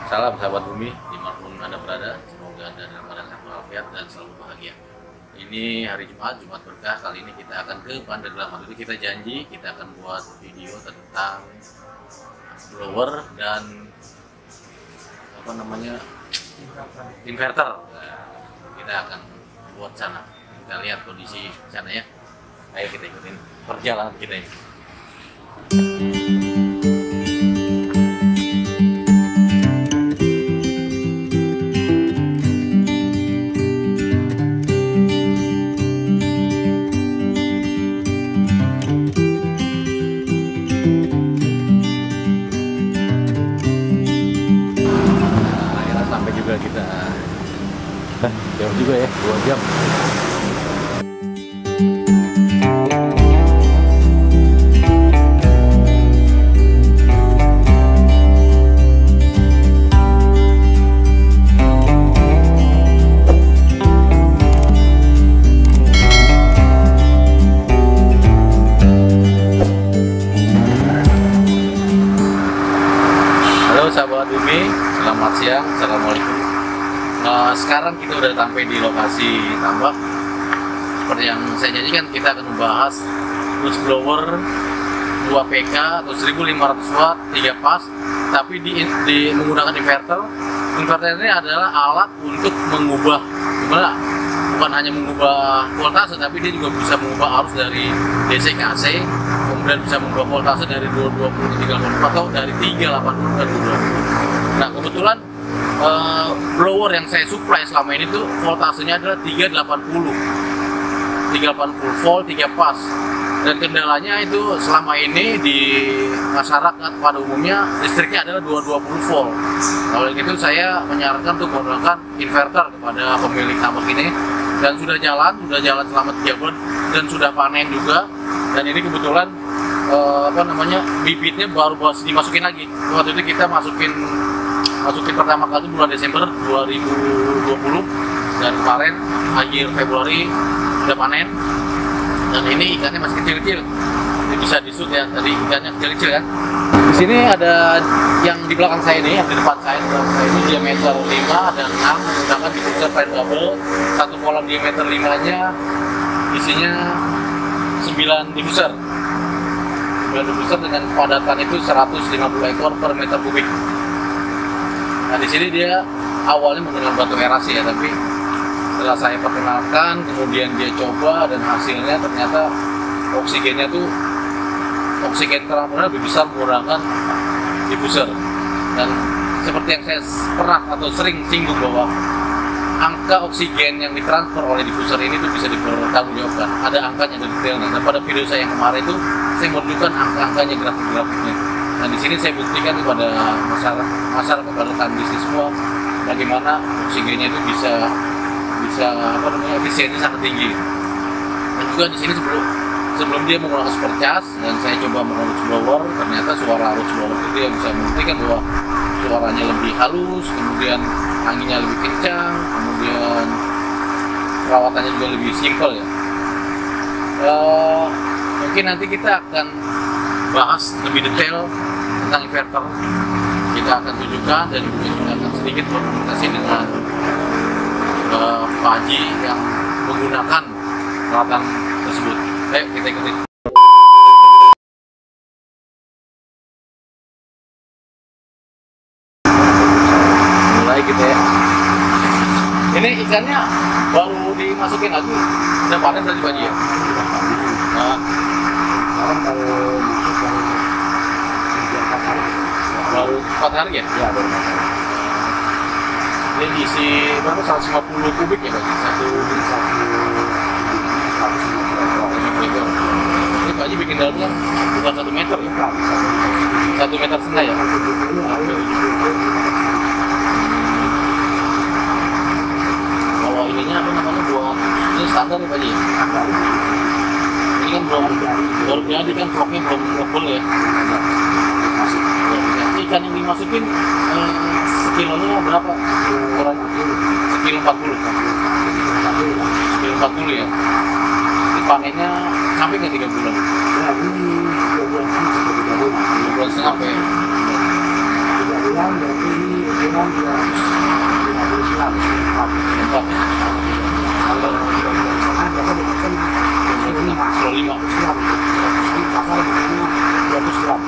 Salam sahabat bumi, dimanapun Anda berada, semoga Anda dalam keadaan sehat walafiat dan selalu bahagia. Ini hari Jumat berkah. Kali ini kita akan ke Pandeglang. Jadi kita janji kita akan buat video tentang blower dan inverter. Nah, kita akan buat sana. Kita lihat kondisi sana ya. Ayo kita ikutin perjalanan kita ini. Kita jauh juga ya, 2 jam. Halo sahabat bumi, selamat siang, assalamualaikum. Sekarang kita udah sampai di lokasi tambak. Seperti yang saya janjikan, kita akan membahas loose blower 2 PK atau 1500 watt 3 pas, tapi menggunakan inverter. Inverter ini adalah alat untuk mengubah, bukan hanya mengubah voltase, tapi dia juga bisa mengubah arus dari DC ke AC, kemudian bisa mengubah voltase dari 220 ke 380 atau dari 380 ke 220. Nah, kebetulan blower yang saya supply selama ini tuh voltasenya adalah 380 volt 3 pas, dan kendalanya itu selama ini di masyarakat pada umumnya listriknya adalah 220 volt. Oleh itu saya menyarankan untuk menggunakan inverter kepada pemilik tambak ini, dan sudah jalan selama 3 bulan dan sudah panen juga. Dan ini kebetulan bibitnya baru dimasukin lagi. Waktu itu kita masukin pertama kali bulan Desember 2020, dan kemarin akhir Februari udah panen. Dan ini ikannya masih kecil-kecil, ini bisa disut ya, tadi ikannya kecil-kecil kan. Di sini ada yang di belakang saya ini, yang di depan saya ini diameter 5 dan 6, menggunakan diffuser fine double. Satu kolam diameter 5-nya isinya 9 diffuser. 9 diffuser dengan kepadatan itu 150 ekor per meter kubik. Nah, di sini dia awalnya menggunakan batu erasi ya, tapi setelah saya perkenalkan, kemudian dia coba, dan hasilnya ternyata oksigen terang lebih besar menggunakan diffuser. Dan seperti yang saya pernah atau sering singgung, bahwa angka oksigen yang ditransfer oleh diffuser ini tuh bisa dipertanggungjawabkan. Ada angkanya, ada detailnya. Dan pada video saya yang kemarin itu saya menunjukkan angka-angkanya, grafik-grafiknya. Nah, di sini saya buktikan kepada masyarakat, kepada rekan bisnis semua, bagaimana oksigennya itu bisa efisiennya sangat tinggi. Dan juga di sini sebelum dia menggunakan supercharge, dan saya coba menggunakan arus blower, ternyata suara arus blower itu dia bisa membuktikan bahwa suaranya lebih halus, kemudian anginnya lebih kencang, kemudian perawatannya juga lebih simpel ya. Mungkin nanti kita akan bahas lebih detail tentang inverter. Kita akan tunjukkan, dan juga akan sedikit berkomunikasi dengan Pak Haji yang menggunakan peralatan tersebut. Ayo kita ikuti. Mulai gitu ya. Ini ikannya baru dimasukin lagi, udah panen berarti Pak Haji ya? Nah, sekarang baru 4 hari ya? Ya, baru 4 hari. Ini diisi berapa? 150 kubik ya Pak? Satu 150 ekor. Ini Pak Haji bikin dalamnya bukan 1 meter ya? 1 meter setengah ya? Kalau ininya buat ini standar ya Pak Haji? Ini kan baru jadi kan, vlognya belum full ya? Ikan yang dimasukin sekilonya berapa? Sekilo 40. Sekilo 40 ya? Panennya sampai ke 3 bulan? Ya, ini 2 bulan setengah. 2 bulan setengah ya? 3 bulan berarti ini dengan 250 gram. Empat ya. Kalau di sana biasa di sana 25 gram. Di pasar biasanya 200 gram.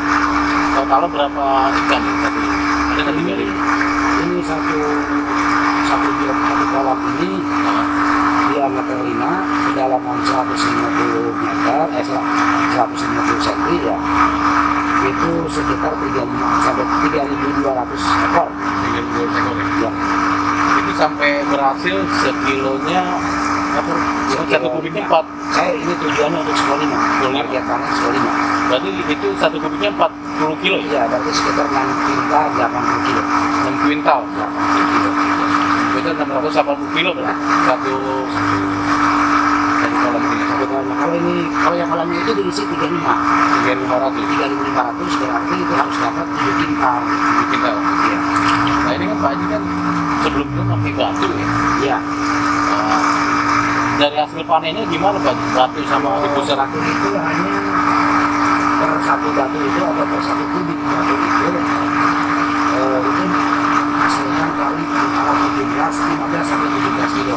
totalnya berapa ikan satu? Ada kan 3.000? Ini satu kolam ini diameter 5, kedalaman 150 meter, 150 cm ya. Itu sekitar 35 sampai 3.200 ekor. 3.200 ekor ya? Ya. Itu sampai berhasil sekilonya apa? Satu kubiknya 4. Saya ini tujuannya untuk sekali 5. 25. Target panen sekali 5. Berarti itu satu kubiknya 40 kilo ya? Iya, berarti sekitar 6 kuintal 80 kilo. 6 kuintal. 80 kilo. Itu 680 kilo berarti satu kolam ini. Satu kolam. Kalau yang kolamnya itu diisi 35. 3.500. 3.500 berarti itu harus dapat 7 kuintal. 7 kuintal. Iya. Nah ini kan Pak Haji kan sebelum itu pakai batu ya. Iya. Nah, dari hasil panennya gimana Pak? Batu sama dibuser Batu itu hanya per satu batu itu atau per satu kubik batu itu menghasilkan kali antara 15 sampai 17 kilo.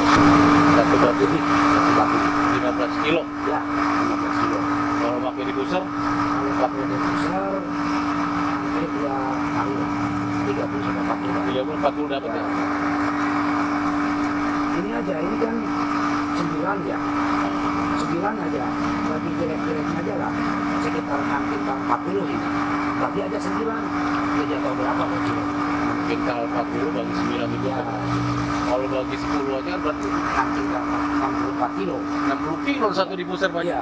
satu batu ini Satu batu. 15 kilo. Ya, 15 kilo. Kalau pakai dibuser Kalau batu besar hampir 2 kali 30 sampai 40. 30-40 dapat ya. Ini aja, ini kan 9 ya. 9 aja. Bagi jelek-jeleknya aja lah. Sekitar hampir 40 ini. Berarti aja 9. Dia jatuh berapa per kilo? Kuintal 40 bagi 9 itu. Ya, Kalau bagi 10 aja berarti hampir 64 kilo. 60 kilo satu dibuser Pak Haji. Iya.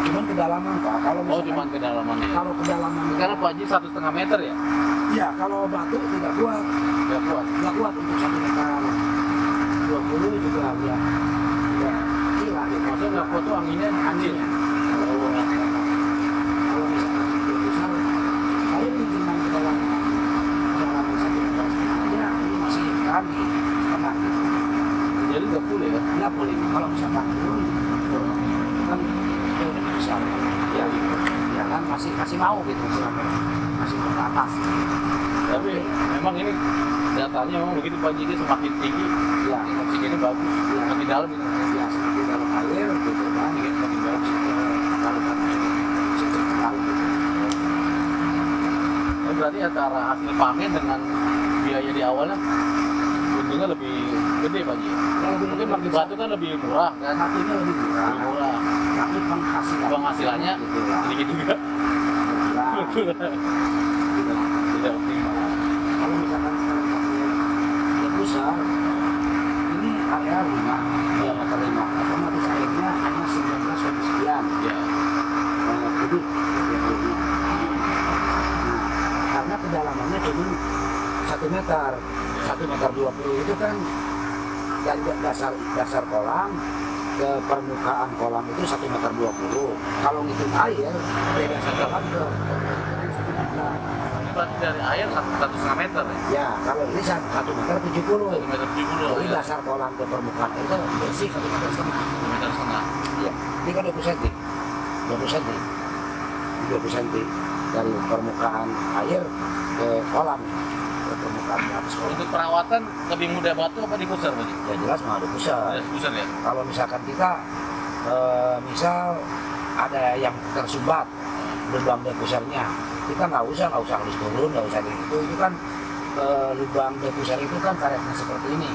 Cuman kedalaman Pak. Kalau Oh misalkan, cuma kedalamannya. kalau kedalaman Karena Pak Haji 1,5 meter ya? Iya, kalau batu tidak kuat. Nggak kuat. Nggak kuat untuk 1 meter 20 juga ya. Ya, gila gitu. Maksudnya nggak kuat tuh anginnya Anginnya. Oh, Kalau misalkan dia besar, saya pinjaman kedalaman 1 meter aja, ini masih kami tenang gitu. jadi nggak boleh ya? Nggak boleh. Kalau misalkan turun, kan dia udah besar. Ya, ya kan masih mau gitu, masih ke atas. Tapi memang ini datanya memang begitu Pak Haji, dia semakin tinggi Ya, oksigennya bagus, Ya. semakin dalam itu. ya seperti dalam air gitu kan. Oksigen semakin bagus. Kalau kan sejak laut gitu. Ya, berarti antara hasil panen dengan biaya di awalnya untungnya lebih gede Pak Haji. Mungkin pakai batu kan lebih murah kan? Satunya lebih murah, Lebih murah. tapi Penghasilannya gitu lah. sedikit juga. Murah, gitu lah. Tidak optimal. Kalau misalkan sekarang pakai yang besar, ini area 5, diameter 5, otomatis airnya hanya 19 sekian Ya. kubik airnya. Nah, karena kedalamannya cuma 1 meter, 1 meter 20 itu kan dari dasar kolam ke permukaan kolam itu 1 meter 20. Kalau ngitung air, beda satu kolam ke 1 meter. Ini berarti dari air 1,5 meter ya? Ya, kalau ini 1 meter 70. 1 meter 70 Jadi ya? dasar kolam ke permukaan itu bersih 1 meter setengah. 1 meter setengah. Iya, ini kan 20 cm. 20 cm. 20 cm dari permukaan air ke kolam, ke permukaan ke atas kolam. Untuk perawatan lebih mudah batu apa dibuser Pak Haji? Ya jelas mah ada besar. Ada buser ya? Kalau misalkan kita misal ada yang tersumbat lubang depusernya, kita nggak usah harus turun, nggak usah gitu. Itu kan lubang depuser itu kan karetnya seperti ini.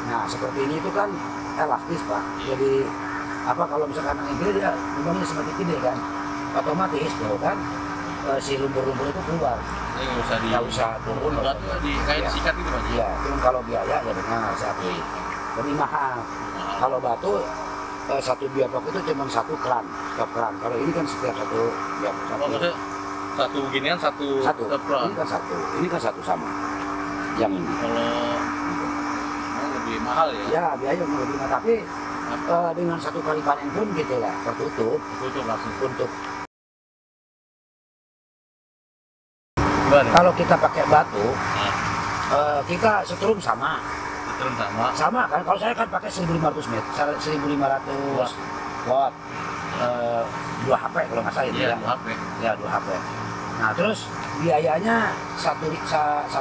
Nah seperti ini itu kan elastis Pak. Jadi apa kalau misalkan angin gede dia lubangnya semakin gede kan, otomatis tuh kan si lumpur-lumpur itu keluar. Ini nggak usah turun. nggak batu usah. di kain Ya. sikat itu Pak Haji? Iya, cuma kalau biaya ya benar satu. Lebih mahal. Kalau batu satu biopok itu cuma 1 kran, stop kran. Kalau ini kan setiap satu biopok Oh, maksudnya satu ginian satu satu. teprak. Ini kan satu sama. Yang ini. Kalau lebih mahal ya? Ya biaya lebih mahal, tapi dengan 1 kali panen pun gitu lah, tertutup Tutup langsung. untuk. Gimana? Kalau kita pakai batu, Nah, kita setrum sama setrum sama. kan. Kalau saya kan pakai 1.500 meter, 1.500 watt, 2 HP kalau nggak salah itu Iya, ya. HP. Ya 2 HP. Nah terus biayanya 1.300.000.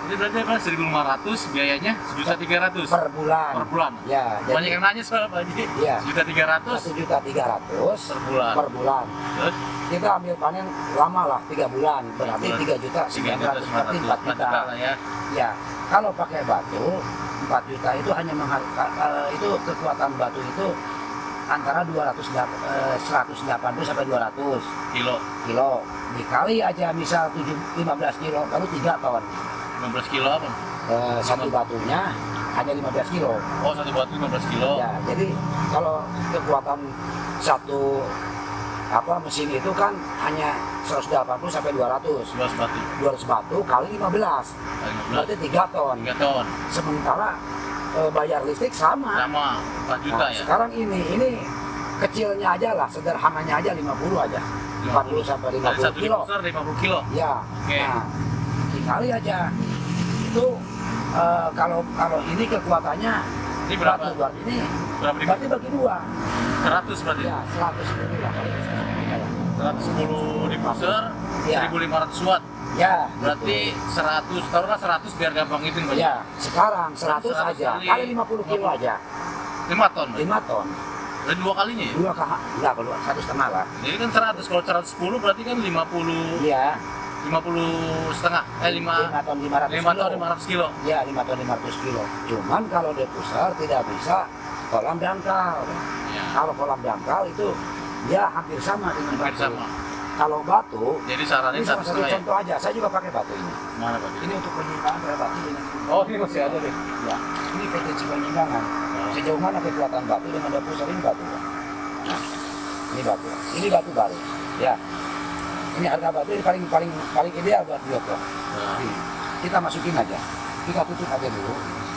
Ini berarti apa? 1.500 biayanya 1.300.000 per bulan. per bulan. Ya, Banyak yang nanya soal Pak Haji. Ya. 1.300.000 1.300.000 per bulan. per bulan. Terus Kita ambil panen lama lah 3 bulan, berarti 3.900.000, 4 juta. lah ya. Ya, kalau pakai batu 4 juta itu hanya itu kekuatan batu itu antara 180 sampai 200 Kilo. Dikali aja misal 15 kilo baru 3 kawan. 15 kilo apa? Satu batunya hanya 15 kilo. Oh, satu batu 15 kilo. Ya, jadi kalau kekuatan satu mesin itu kan hanya 180 sampai 200. 200 batu. 200 batu kali 15. Berarti 3 ton. 3 ton. Sementara bayar listrik sama. Sama 4 juta ya. Sekarang ini kecilnya aja lah, sederhananya aja 50 aja. 40 sampai 50 kilo. Besar 50 kilo. Ya. Oke. Nah, dikali aja. Itu kalau ini kekuatannya Ini berapa? Berarti ini Berapa berarti bagi 2. 100 berarti. Ya, 110 lah. 110 dibesar, Ya. 1.500 watt. Ya, Berarti 100, taruhlah 100 biar gampang itu Pak. ya, sekarang 100 aja, kali kali 50 kilo aja, 5 ton. 5 ton. Berarti 2 kalinya ya? 2 kah? Enggak, kalau 1,5 lah. Jadi kan 100, kalau 110 berarti kan 50 Iya, 50 setengah, 5 ton 500 5 ton kilo. 500 kilo. Ya, 5 ton 500 kilo. Cuman kalau depusar tidak bisa kolam dangkal. Ya. Kalau kolam dangkal itu dia hampir sama dengan Hampir batu. sama. Kalau batu, Jadi saranin ini salah satu 1,5 ya? contoh aja. Saya juga pakai batu ini. Mana Pak? Ini untuk penyimpangan batu dengan Oh, ini masih ada deh. ya. Ini potensi penyimpangan. Sejauh mana kekuatan batu dengan depusar ini batu. Nah, ini batu. Ini batu baru. Ya. Ini harga batu ini paling ideal buat biotop. Nah, Ini, kita masukin aja. Kita tutup aja dulu.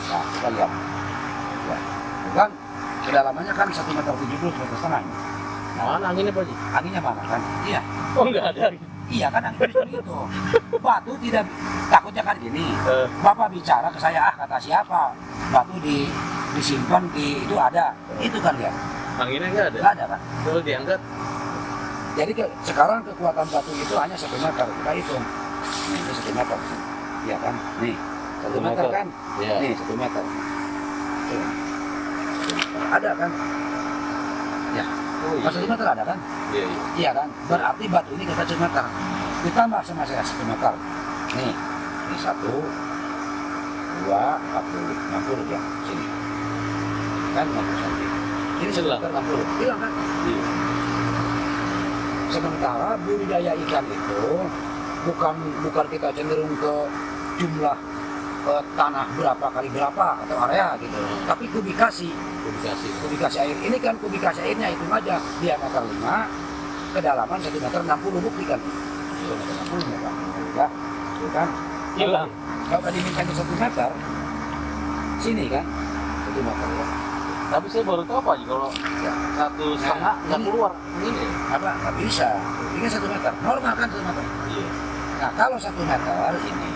Nah, kita lihat. Ya. Kan kedalamannya kan 1,70 m, 1,5 m. Nah, mana anginnya Pak Haji? anginnya mana kan? Iya. Oh, enggak ada. Iya kan anginnya seperti itu. Batu tidak takutnya kan gini. Bapak bicara ke saya, kata siapa? Batu disimpan di itu ada. Itu kan ya. Anginnya enggak ada. Enggak ada kan? Kalau diangkat Jadi sekarang kekuatan batu itu hanya 1 meter. Kita hitung. Nih, ini 1 meter. Iya kan? Nih, 1 meter kan? Iya. Nih, 1 meter. Tuh. Ada kan? Ya. Oh, Pas 1 meter ada kan? Iya, iya. Iya kan? Berarti batu ini kita 1 meter. Ditambah sama saya 1 meter. Nih, ini 1, 2, 60 ya. Sini. Kan 60 cm. Ini 1 Hilang. meter 60. Hilang kan? Iya. Sementara budidaya ikan itu bukan kita cenderung ke jumlah tanah berapa kali berapa atau area gitu, tapi kubikasi air. Ini kan kubikasi airnya hitung aja diameter 5, kedalaman 1 meter 60, buktikan 1 meter 60 ya Pak, ya, itu kan Hilang. kalau tadi mintanya 1 meter sini kan 1 meter ya. Tapi saya baru tahu Pak Haji kalau Ya. 1,5 nggak ini- keluar ini. Apa nggak bisa, ini 1 meter normal kan 1 meter. Iya. Nah, kalau 1 meter ini,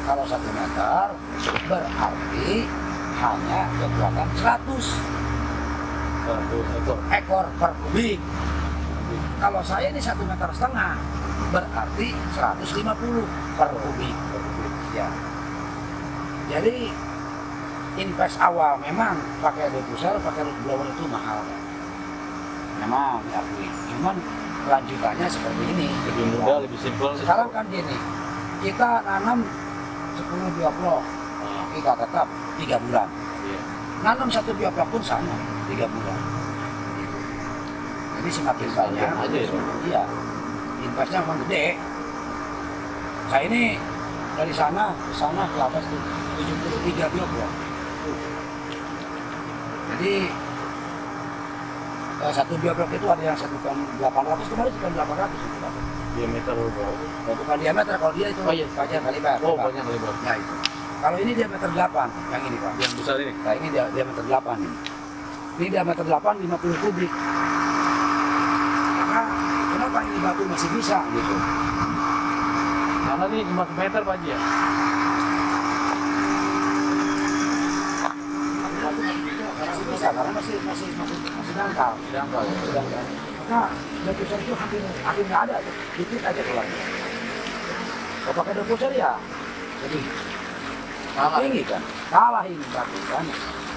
kalau 1 meter berarti hanya kekuatan 100 1 ekor. ekor per kubik. Kalau saya ini 1,5 meter berarti 150 per kubik. Ya. Jadi invest awal memang pakai depusar, pakai root blower itu mahal. Memang diakui. Cuman lanjutannya seperti ini. Lebih mudah, lebih simpel. Sekarang kan gini, kita nanam 10 bioplock, kita tetap 3 bulan. Iya. Nanam 1 bioplock pun sama, 3 bulan. Gitu. Jadi semakin banyak, aja ya? iya, investnya memang gede. Saya ini dari sana ke sana ke atas tuh 73 bioplock. Jadi 1 bioplock itu ada yang 1,800, kemarin 1,800 itu Pak. Diameter berapa? Bukan diameter, kalau dia itu Oh, iya. panjang kali lebar. Oh, banyak lebar. Ya itu. Kalau ini diameter 8, yang ini Pak. Yang besar ini. Nah ini diameter 8 ini. Ini diameter 8, 50 kubik. Maka kenapa ini batu masih bisa gitu? Karena ini cuma semeter Pak Haji ya. Batu masih bisa karena masih dangkal. Dangkal ya. Dangkal. maka depuser itu hampir nggak ada tuh, dikit aja keluarnya. Kalau pakai depuser ya jadi tinggi kan, kalah ini berarti kan.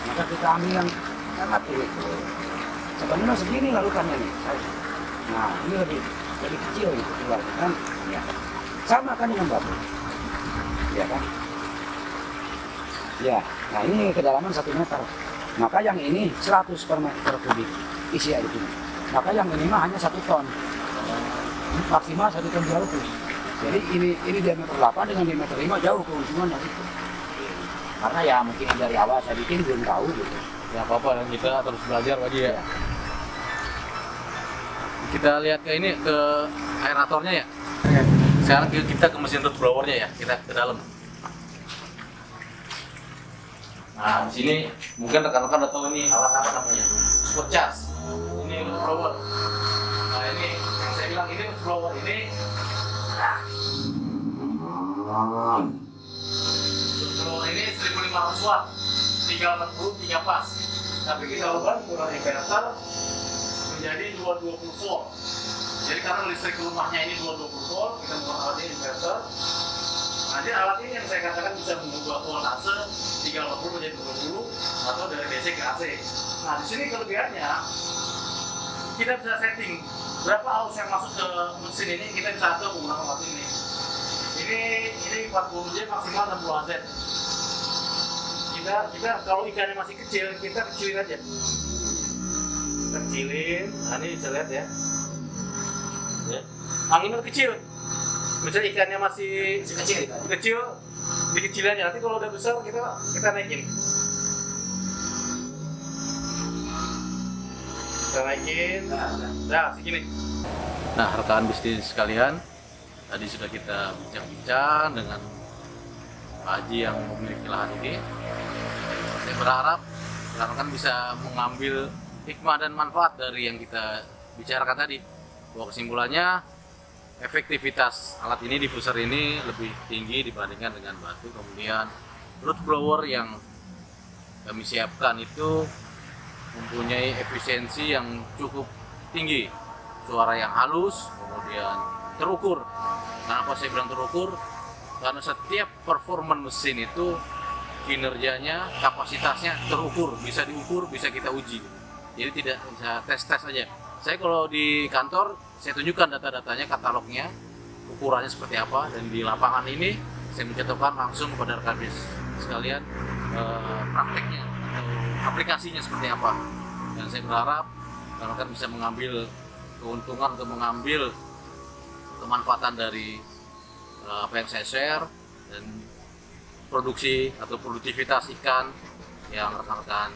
Maka kita ambil yang sangat tinggi. Sebenarnya segini larutannya nih. Nah ini lebih kecil gitu keluarnya kan. Ya. Sama kan dengan batu, ya kan? Ya, nah ini kedalaman 1 meter. Maka yang ini 100 per meter kubik isi air itu. Maka yang ini mah hanya 1 ton, maksimal 1 ton 200. Jadi ini diameter 8 dengan diameter 5 jauh keuntungannya itu. Karena ya mungkin dari awal saya bikin belum tahu gitu. Ya apa-apa, kita terus belajar lagi ya. Kita lihat ke ini, ke aeratornya ya. Sekarang kita ke mesin root blowernya ya, kita ke dalam. Nah, di sini mungkin rekan-rekan udah tahu ini alat apa namanya, supercharge. Ini root blower. Nah ini yang saya bilang ini root blower ini. Root blower ini 1500 watt, 343 pas. Tapi kita ubah kurang inverter menjadi 220 volt. Jadi karena listrik rumahnya ini 220 volt, kita menggunakan alatnya inverter. Nah, jadi alat ini yang saya katakan bisa mengubah voltase 30 menjadi 20 atau dari DC ke AC. Nah, di sini kelebihannya kita bisa setting berapa arus yang masuk ke mesin ini, kita bisa atur menggunakan alat ini. Ini 40 J maksimal 60 AZ. Kita kalau ikannya masih kecil, kita kecilin aja. Kecilin, nah ini bisa lihat ya. Ya. Anginnya kecil, misalnya ikannya masih kecil, dikecilin aja. Nanti kalau udah besar kita naikin, nah segini. Nah rekan bisnis sekalian, tadi sudah kita bincang-bincang dengan Pak Haji yang memiliki lahan ini. Saya berharap rekan-rekan bisa mengambil hikmah dan manfaat dari yang kita bicarakan tadi. Bahwa kesimpulannya efektivitas alat ini, diffuser ini lebih tinggi dibandingkan dengan batu. Kemudian root blower yang kami siapkan itu mempunyai efisiensi yang cukup tinggi, suara yang halus, kemudian terukur. Kenapa saya bilang terukur? Karena setiap performan mesin itu kinerjanya, kapasitasnya terukur, bisa diukur, bisa kita uji. Jadi tidak bisa tes-tes saja. Saya kalau di kantor, saya tunjukkan data-datanya, katalognya, ukurannya seperti apa, dan di lapangan ini saya mencontohkan langsung kepada rekan bisnis sekalian prakteknya atau aplikasinya seperti apa. Dan saya berharap rekan-rekan bisa mengambil keuntungan atau mengambil kemanfaatan dari apa yang saya share, dan produksi atau produktivitas ikan yang rekan-rekan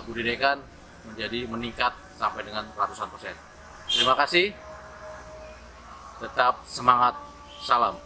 budidayakan menjadi meningkat sampai dengan ratusan %. Terima kasih, tetap semangat, salam.